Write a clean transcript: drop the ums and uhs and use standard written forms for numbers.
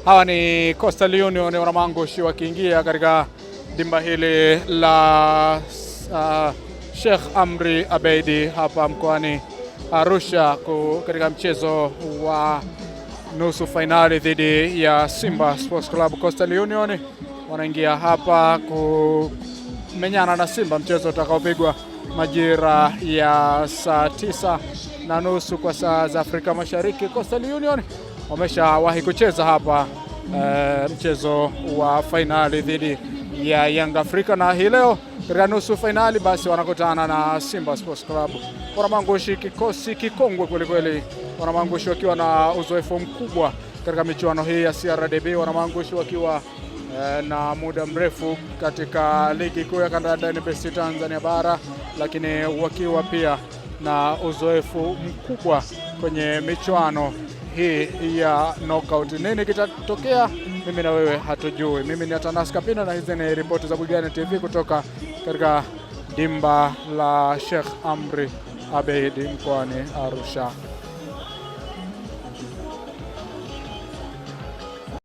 Hawa ni Coastal Union Wanamangushi wakiingia katika dimba hili la Sheikh Amri Abeid hapa mkoani Arusha katika mchezo wa nusu finali dhidi ya Simba Sports Club. Coastal Union wanaingia hapa kumenyana na Simba, mchezo utakaopigwa majira ya saa 9:30 kwa saa za Afrika Mashariki. Coastal Union wameshawahi kucheza hapa mchezo wa finali dhidi ya Young Africa, na hii leo katika nusu finali basi wanakutana na Simba Sports Club. Wanamangushi kikosi kikongwe kwelikweli, Wanamangushi wakiwa na uzoefu mkubwa katika michuano hii ya CRDB, Wanamangushi wakiwa na muda mrefu katika ligi kuu ya kandanda NBC Tanzania bara, lakini wakiwa pia na uzoefu mkubwa kwenye michuano hii ya knockout. Nini kitatokea mimi na wewe hatujui. Mimi ni Atanas Kapina na hizi ni ripoti za Bugani TV kutoka katika dimba la Sheikh Amri Abeid mkoani Arusha.